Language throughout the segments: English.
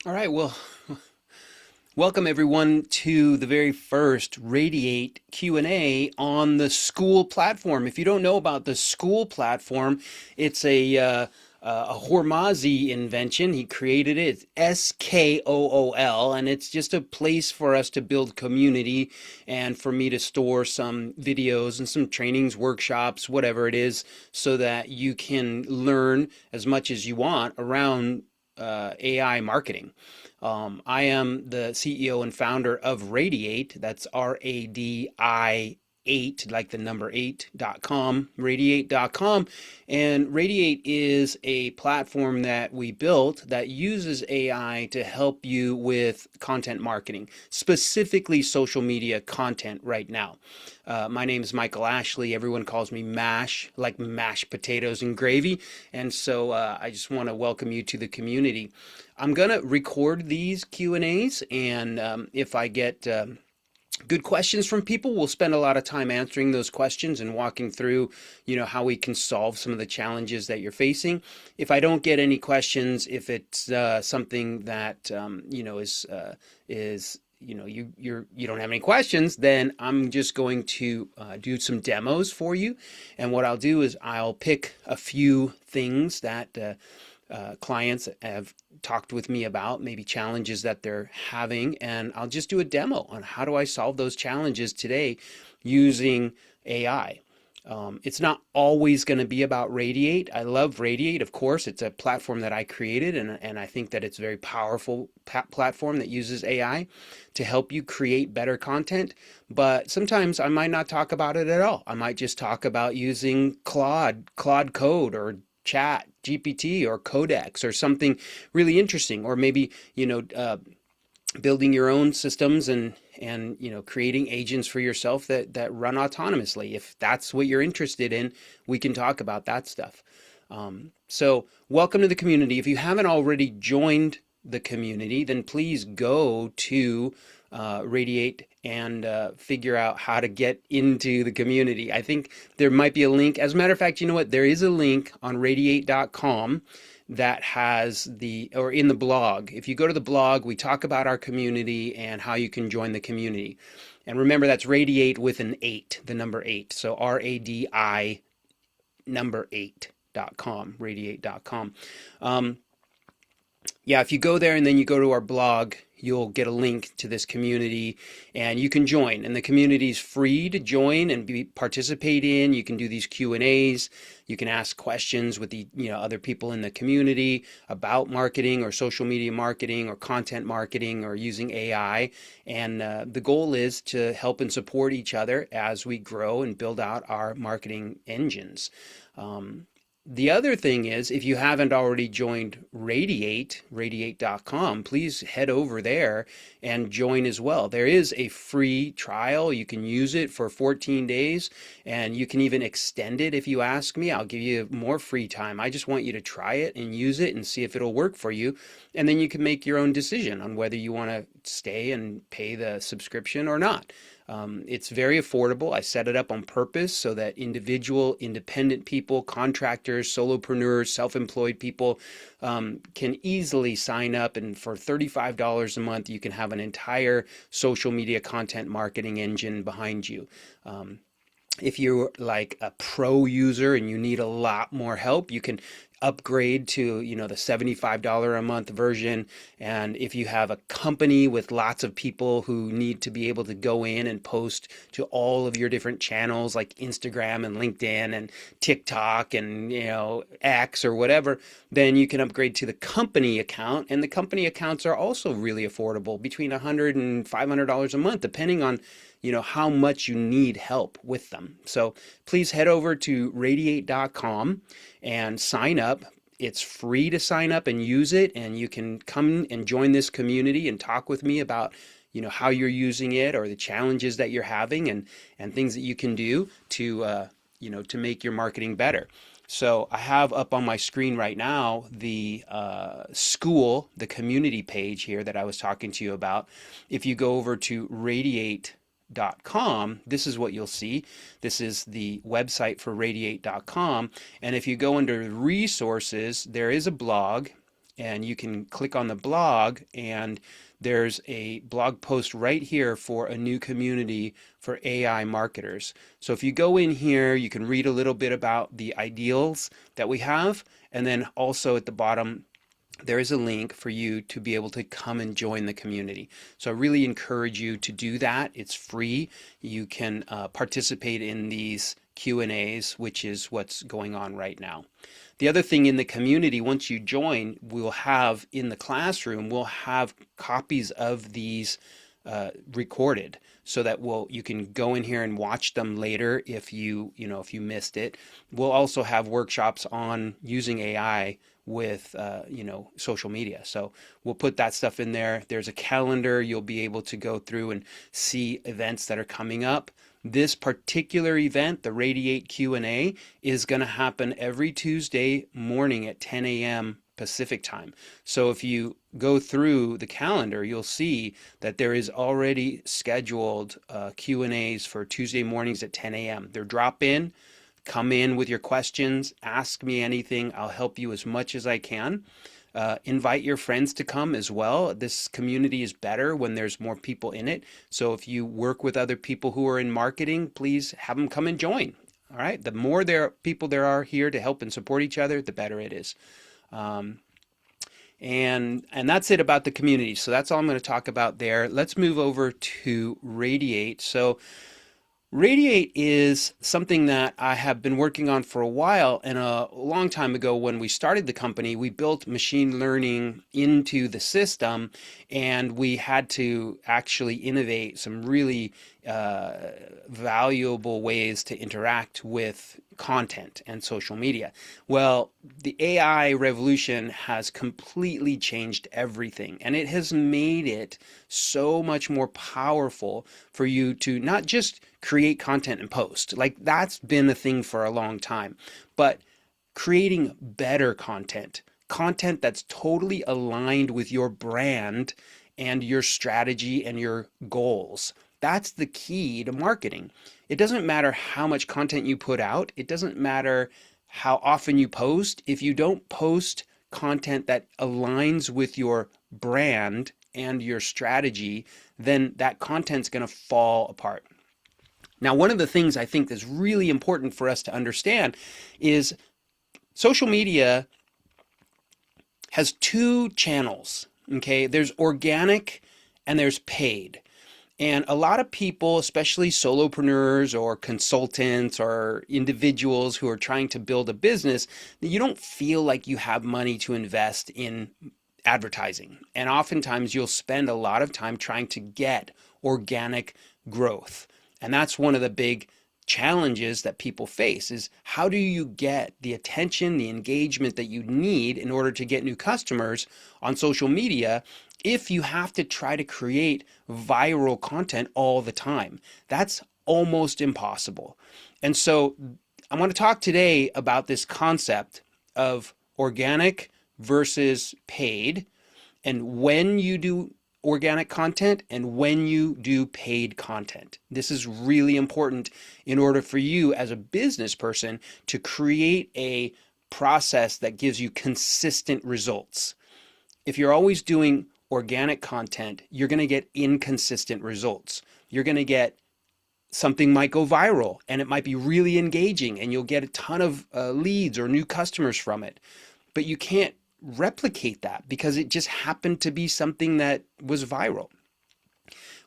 All right, well, welcome everyone to the very first Radiate Q&A on the school platform. If you don't know about the school platform, it's a Hormazi invention. He created it. It's SKOOL, and it's just a place for us to build community and for me to store some videos and some trainings, workshops, whatever it is, so that you can learn as much as you want around AI marketing. I am the CEO and founder of Radiate. That's RADI 8, like the number 8.com, radiate.com. And Radiate is a platform that we built that uses AI to help you with content marketing, specifically social media content right now. My name is Michael Ashley. Everyone calls me MASH, like mashed potatoes and gravy. And so I just want to welcome you to the community. I'm going to record these Q&As, and if I get good questions from people, we'll spend a lot of time answering those questions and walking through, how we can solve some of the challenges that you're facing. If I don't get any questions, if it's something that is you don't have any questions, then I'm just going to do some demos for you. And what I'll do is I'll pick a few things that clients have talked with me about, maybe challenges that they're having, and I'll just do a demo on how do I solve those challenges today using AI. It's not always going to be about Radiate. I love Radiate, of course. It's a platform that I created, and I think that it's a very powerful platform that uses AI to help you create better content. But sometimes I might not talk about it at all. I might just talk about using Claude Code, or Chat GPT, or Codex, or something really interesting, or maybe building your own systems and creating agents for yourself that run autonomously. If that's what you're interested in, we can talk about that stuff. So welcome to the community. If you haven't already joined the community, then please go to Radiate and figure out how to get into the community. I think there might be a link. As a matter of fact, you know what? There is a link on radiate.com that has or in the blog. If you go to the blog, we talk about our community and how you can join the community. And remember, that's Radiate with an 8, the number 8. So RADI number 8.com, radiate.com. Yeah, if you go there and then you go to our blog, you'll get a link to this community and you can join. And the community is free to join and participate in. You can do these Q&As. You can ask questions with the other people in the community about marketing or social media marketing or content marketing or using AI. And the goal is to help and support each other as we grow and build out our marketing engines. The other thing is, if you haven't already joined radiate.com, please head over there and join as well. There is a free trial. You can use it for 14 days, and you can even extend it if you ask me. I'll give you more free time. I just want you to try it and use it and see if it'll work for you. And then you can make your own decision on whether you want to stay and pay the subscription or not. It's very affordable. I set it up on purpose so that independent people, contractors, solopreneurs, self-employed people can easily sign up. And for $35 a month, you can have an entire social media content marketing engine behind you. If you're like a pro user and you need a lot more help, you can upgrade to the $75 a month version. And if you have a company with lots of people who need to be able to go in and post to all of your different channels like Instagram and LinkedIn and TikTok and X or whatever, then you can upgrade to the company account. And the company accounts are also really affordable, between $100 and $500 a month, depending on how much you need help with them. So please head over to radiate.com and sign up. It's free to sign up and use it, and you can come and join this community and talk with me about how you're using it or the challenges that you're having and things that you can do to to make your marketing better. So I have up on my screen right now the the community page here that I was talking to you about. If you go over to radiate.com, this is what you'll see. This is the website for radiate.com. And if you go under resources, there is a blog. and you can click on the blog, and there's a blog post right here for a new community for AI marketers. So if you go in here, you can read a little bit about the ideals that we have, and then also at the bottom there is a link for you to be able to come and join the community. So I really encourage you to do that. It's free. You can participate in these Q&As, which is what's going on right now. The other thing in the community, once you join, we'll have in the classroom, we'll have copies of these recorded, so that you can go in here and watch them later if if you missed it. We'll also have workshops on using AI with social media. So we'll put that stuff in there. There's a calendar. You'll be able to go through and see events that are coming up. This particular event, the Radiate Q&A, is going to happen every Tuesday morning at 10 a.m. Pacific time. So if you go through the calendar, you'll see that there is already scheduled Q&As for Tuesday mornings at 10 a.m. They're drop in. Come in with your questions, ask me anything. I'll help you as much as I can. Invite your friends to come as well. This community is better when there's more people in it. So if you work with other people who are in marketing, please have them come and join. All right. The more people there are here to help and support each other, the better it is. And that's it about the community. So that's all I'm going to talk about there. Let's move over to Radiate. So Radiate is something that I have been working on for a while, and a long time ago when we started the company, we built machine learning into the system, and we had to actually innovate some really valuable ways to interact with content and social media. Well, the AI revolution has completely changed everything, and it has made it so much more powerful for you to not just create content and post. Like, that's been a thing for a long time, but creating better content that's totally aligned with your brand and your strategy and your goals. That's the key to marketing. It doesn't matter how much content you put out. It doesn't matter how often you post. If you don't post content that aligns with your brand and your strategy, then that content's going to fall apart. Now, one of the things I think that's really important for us to understand is social media has two channels, okay? There's organic and there's paid. And a lot of people, especially solopreneurs or consultants or individuals who are trying to build a business, you don't feel like you have money to invest in advertising. And oftentimes you'll spend a lot of time trying to get organic growth. And that's one of the big challenges that people face, is how do you get the attention, the engagement that you need in order to get new customers on social media if you have to try to create viral content all the time? That's almost impossible. And so I want to talk today about this concept of organic versus paid, and when you do organic content and when you do paid content. This is really important in order for you as a business person to create a process that gives you consistent results. If you're always doing organic content, you're going to get inconsistent results. You're going to get something might go viral and it might be really engaging and you'll get a ton of leads or new customers from it, but you can't replicate that because it just happened to be something that was viral.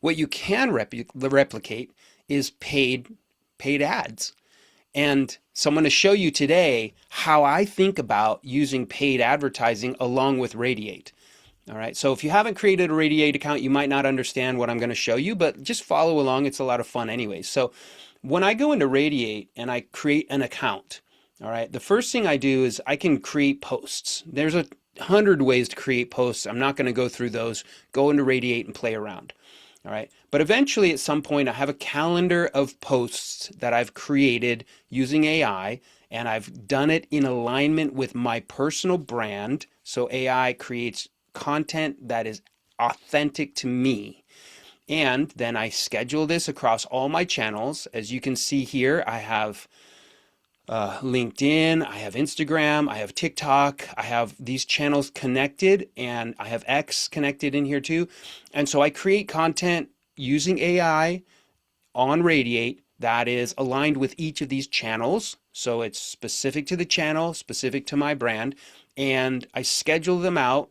What you can replicate is paid ads. And so I'm going to show you today how I think about using paid advertising along with Radiate. All right, so if you haven't created a Radiate account, you might not understand what I'm going to show you, but just follow along. It's a lot of fun anyways. So when I go into Radiate and I create an account, all right, the first thing I do is I can create posts. There's 100 ways to create posts. I'm not going to go through those. Go into Radiate and play around. All right, but eventually at some point I have a calendar of posts that I've created using AI, and I've done it in alignment with my personal brand. So AI creates content that is authentic to me. And then I schedule this across all my channels. As you can see here, I have LinkedIn, I have Instagram, I have TikTok, I have these channels connected, and I have X connected in here too. And so I create content using AI on Radiate that is aligned with each of these channels. So it's specific to the channel, specific to my brand, and I schedule them out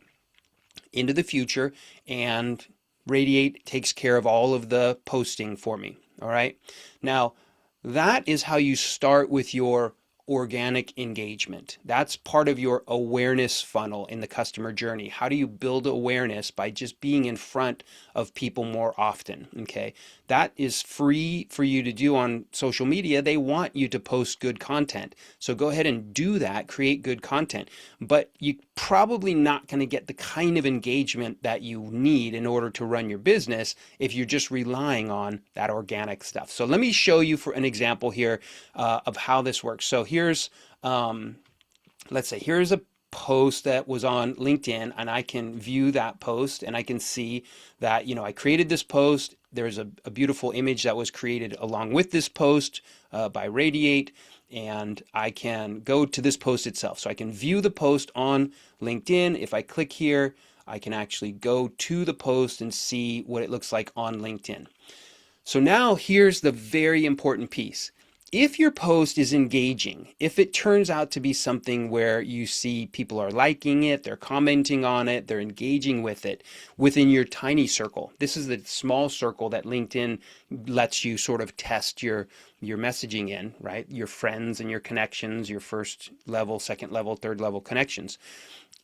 into the future, and Radiate takes care of all of the posting for me. All right. Now, that is how you start with your organic engagement. That's part of your awareness funnel in the customer journey. How do you build awareness by just being in front of people more often? Okay. That is free for you to do on social media. They want you to post good content. So go ahead and do that, create good content. But you're probably not going to get the kind of engagement that you need in order to run your business if you're just relying on that organic stuff. So let me show you for an example here of how this works. So here's, let's say, here's a post that was on LinkedIn, and I can view that post and I can see that, I created this post. There's a beautiful image that was created along with this post by Radiate, and I can go to this post itself. So I can view the post on LinkedIn. If I click here, I can actually go to the post and see what it looks like on LinkedIn. So now here's the very important piece. If your post is engaging, if it turns out to be something where you see people are liking it, they're commenting on it, they're engaging with it within your tiny circle. This is the small circle that LinkedIn lets you sort of test your messaging in, right? Your friends and your connections, your first level, second level, third level connections.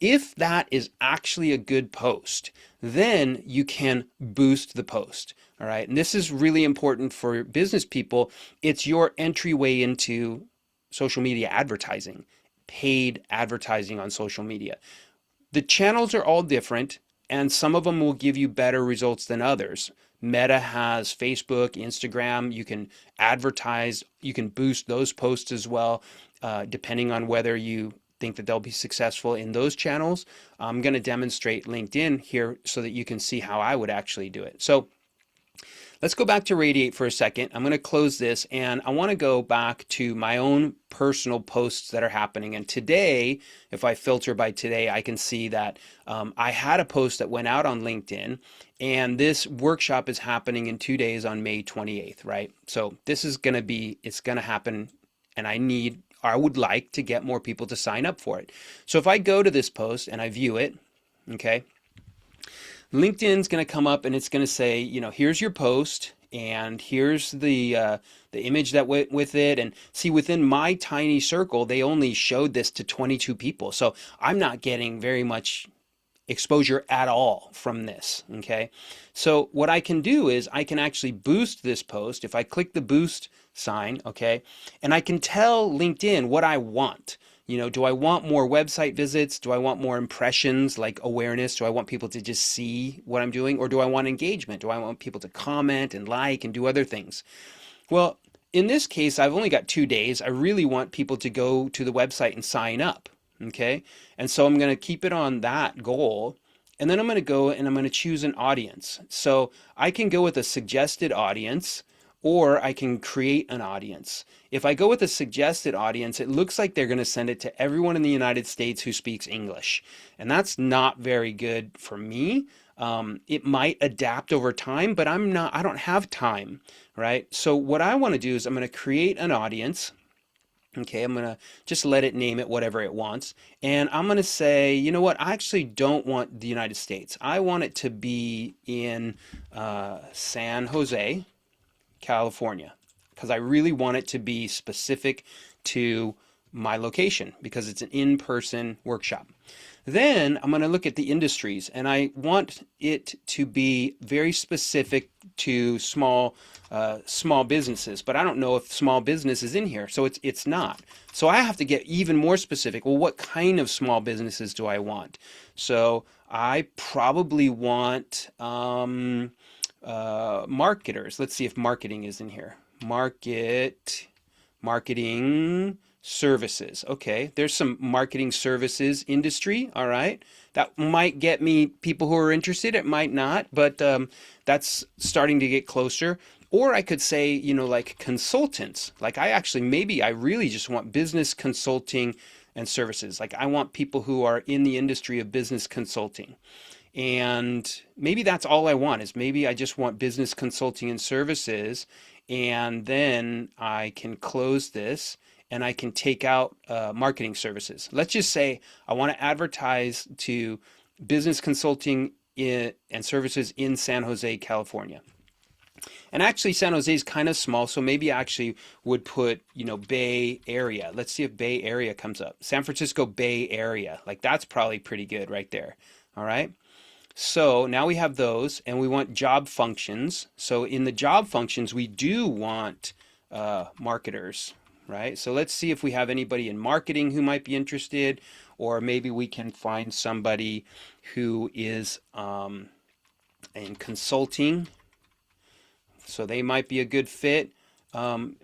If that is actually a good post, then you can boost the post. All right. And this is really important for business people. It's your entryway into social media advertising, paid advertising on social media. The channels are all different, and some of them will give you better results than others. Meta has Facebook, Instagram. You can advertise, you can boost those posts as well, depending on whether you think that they'll be successful in those channels. I'm going to demonstrate LinkedIn here so that you can see how I would actually do it. So let's go back to Radiate for a second. I'm going to close this, and I want to go back to my own personal posts that are happening. And today, if I filter by today, I can see that I had a post that went out on LinkedIn, and this workshop is happening in 2 days on May 28th, right? So this is going to be, it's going to happen, and I would like to get more people to sign up for it. So if I go to this post and I view it, okay, LinkedIn's going to come up and it's going to say, here's your post, and here's the image that went with it. And see, within my tiny circle, they only showed this to 22 people. So I'm not getting very much exposure at all from this. Okay. So what I can do is I can actually boost this post. If I click the boost sign, okay, and I can tell LinkedIn what I want. Do I want more website visits? Do I want more impressions, like awareness? Do I want people to just see what I'm doing? Or do I want engagement? Do I want people to comment and like and do other things? Well, in this case, I've only got 2 days. I really want people to go to the website and sign up. Okay. And so I'm going to keep it on that goal. And then I'm going to go and I'm going to choose an audience. So I can go with a suggested audience, or I can create an audience. If I go with a suggested audience, it looks like they're going to send it to everyone in the United States who speaks English. And that's not very good for me. It might adapt over time, but I don't have time, right? So what I want to do is I'm going to create an audience. Okay, I'm going to just let it name it whatever it wants. And I'm going to say, you know what? I actually don't want the United States. I want it to be in San Jose, California, because I really want it to be specific to my location because it's an in-person workshop. Then I'm going to look at the industries, and I want it to be very specific to small businesses, but I don't know if small business is in here, so it's not. So I have to get even more specific. Well, what kind of small businesses do I want? So I probably want marketers. Let's see if marketing is in here. Marketing services. Okay, there's some marketing services industry. All right, that might get me people who are interested. It might not, but that's starting to get closer. Or I could say, like consultants. Like maybe I really just want business consulting and services. Like I want people who are in the industry of business consulting. And maybe that's all I want is maybe I just want business consulting and services. And then I can close this and I can take out marketing services. Let's just say I want to advertise to business consulting and services in San Jose, California. And actually, San Jose is kind of small, so maybe I actually would put, Bay Area. Let's see if Bay Area comes up. San Francisco Bay Area. Like that's probably pretty good right there. All right. So now we have those, and we want job functions. So in the job functions, we do want marketers, right? So let's see if we have anybody in marketing who might be interested, or maybe we can find somebody who is in consulting. So they might be a good fit.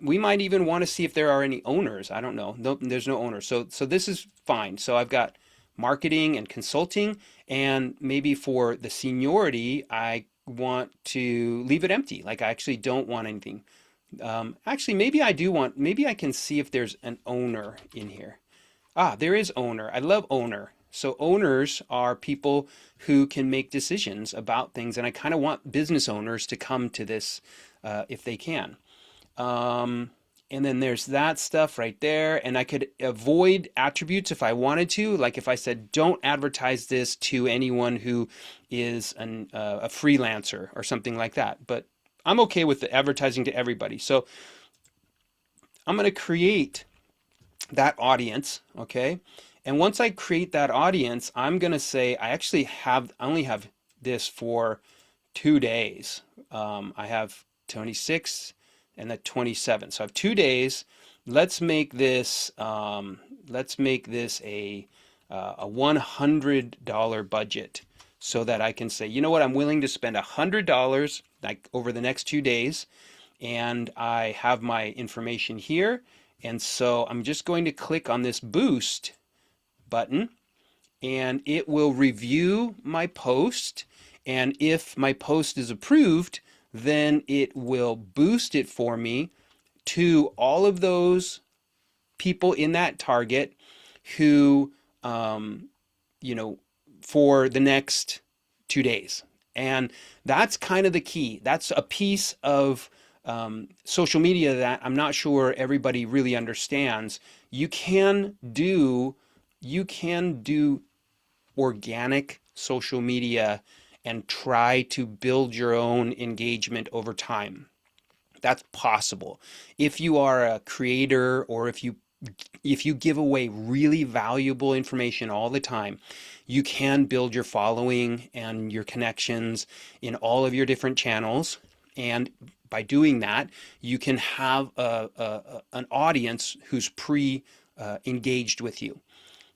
We might even want to see if there are any owners. I don't know. Nope, there's no owner. So this is fine. So I've got marketing and consulting, and maybe for the seniority, I want to leave it empty. Like I actually don't want anything. Actually, maybe I can see if there's an owner in here. Ah, there is owner. I love owner. So owners are people who can make decisions about things, and I kind of want business owners to come to this if they can. Um, and then there's that stuff right there, and I could avoid attributes if I wanted to. Like if I said, don't advertise this to anyone who is a freelancer or something like that. But I'm okay with the advertising to everybody. So I'm going to create that audience, okay? And once I create that audience, I'm gonna say I only have this for 2 days. I have 26 and the 27. So I have 2 days. Let's make this a $100 budget so that I can say, you know what, I'm willing to spend $100 like over the next 2 days, and I have my information here. And so I'm just going to click on this boost button, and it will review my post. And if my post is approved, then it will boost it for me to all of those people in that target who, you know, for the next 2 days. And that's kind of the key. That's a piece of social media that I'm not sure everybody really understands. You can do organic social media and try to build your own engagement over time. That's possible. If you are a creator, or if you give away really valuable information all the time, you can build your following and your connections in all of your different channels. And by doing that, you can have an audience who's engaged with you.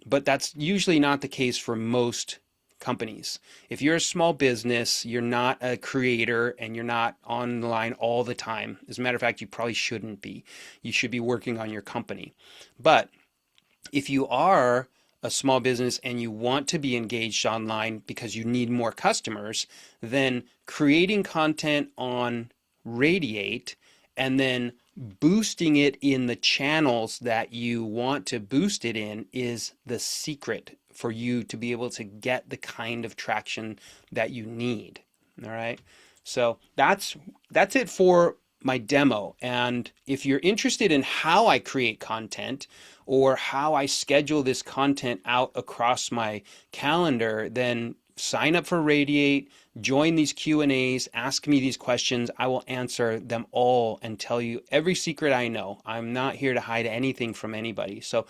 But that's usually not the case for most companies. If you're a small business, you're not a creator and you're not online all the time. As a matter of fact, you probably shouldn't be. You should be working on your company. But if you are a small business and you want to be engaged online because you need more customers, then creating content on Radiate and then boosting it in the channels that you want to boost it in is the secret for you to be able to get the kind of traction that you need. All right. So that's it for my demo. And if you're interested in how I create content or how I schedule this content out across my calendar, then sign up for Radiate, join these Q&As, ask me these questions. I will answer them all and tell you every secret I know. I'm not here to hide anything from anybody. So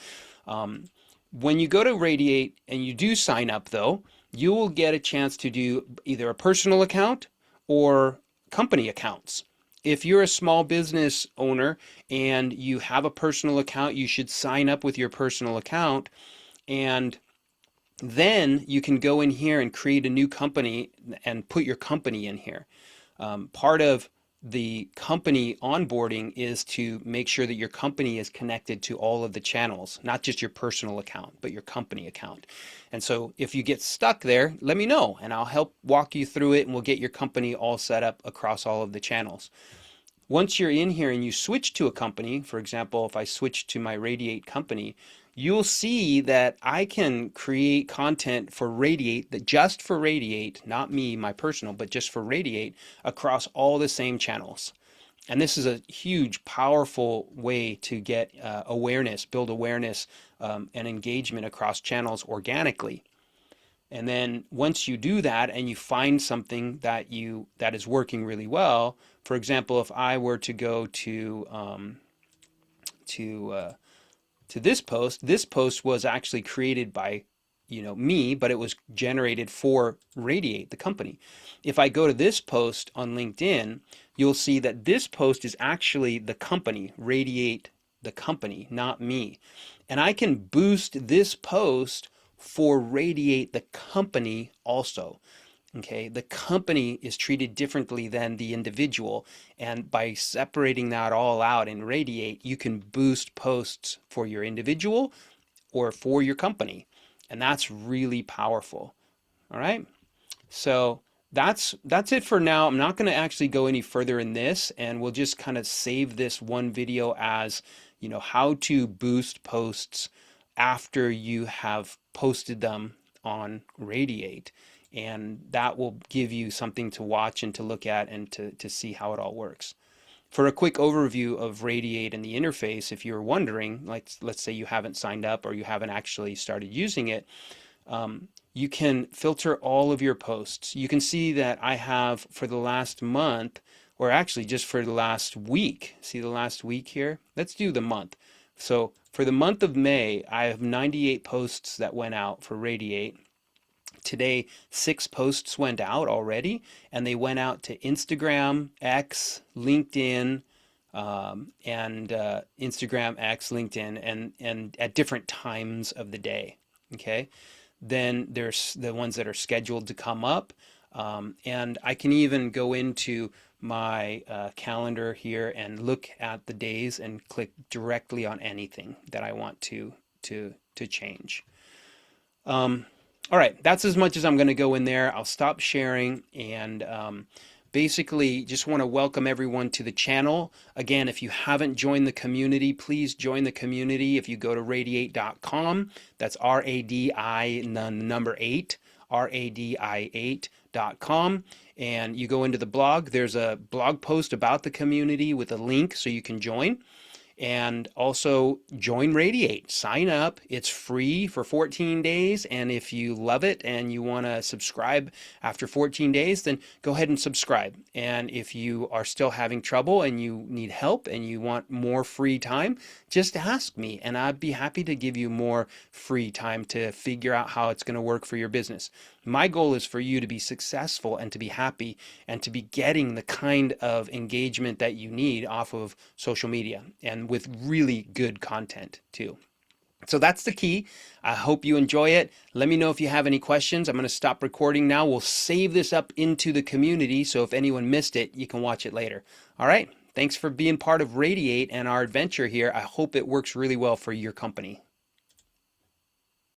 when you go to Radiate and you do sign up though, you will get a chance to do either a personal account or company accounts. If you're a small business owner and you have a personal account, you should sign up with your personal account, and then you can go in here and create a new company and put your company in here. Part of the company onboarding is to make sure that your company is connected to all of the channels, not just your personal account, but your company account. And so if you get stuck there, let me know and I'll help walk you through it, and we'll get your company all set up across all of the channels. Once you're in here and you switch to a company, for example, if I switch to my Radiate company, you'll see that I can create content for Radiate, that just for Radiate, not me, my personal, but just for Radiate across all the same channels. And this is a huge, powerful way to get awareness, build awareness and engagement across channels organically. And then once you do that and you find something that is working really well, for example, if I were to go to uh, to this post was actually created by me, but it was generated for Radiate, the company. If I go to this post on LinkedIn, you'll see that this post is actually the company, Radiate the company, not me. And I can boost this post for Radiate the company also. Okay, the company is treated differently than the individual, and by separating that all out in Radiate, you can boost posts for your individual or for your company, and that's really powerful. All right, so that's it for now. I'm not going to actually go any further in this, and we'll just kind of save this one video as, how to boost posts after you have posted them on Radiate. And that will give you something to watch and to look at and to see how it all works. For a quick overview of Radiate and the interface, if you're wondering, let's say you haven't signed up or you haven't actually started using it, you can filter all of your posts. You can see that I have for the last month, or actually just for the last week, see the last week here? Let's do the month. So for the month of May, I have 98 posts that went out for Radiate. Today, 6 posts went out already, and they went out to Instagram, X, LinkedIn, and Instagram, X, LinkedIn, and at different times of the day. Okay, then there's the ones that are scheduled to come up, and I can even go into my calendar here and look at the days and click directly on anything that I want to change. All right, that's as much as I'm going to go in there. I'll stop sharing and basically just want to welcome everyone to the channel. Again, if you haven't joined the community, please join the community. If you go to radiate.com, that's RADI number 8, RADI8.com, and you go into the blog, there's a blog post about the community with a link so you can join. And also join Radiate. Sign up. It's free for 14 days. And if you love it and you want to subscribe after 14 days, then go ahead and subscribe. And if you are still having trouble and you need help and you want more free time, just ask me and I'd be happy to give you more free time to figure out how it's going to work for your business. My goal is for you to be successful and to be happy and to be getting the kind of engagement that you need off of social media and with really good content too. So that's the key. I hope you enjoy it. Let me know if you have any questions. I'm going to stop recording now. We'll save this up into the community, so if anyone missed it, you can watch it later. All right. Thanks for being part of Radiate and our adventure here. I hope it works really well for your company.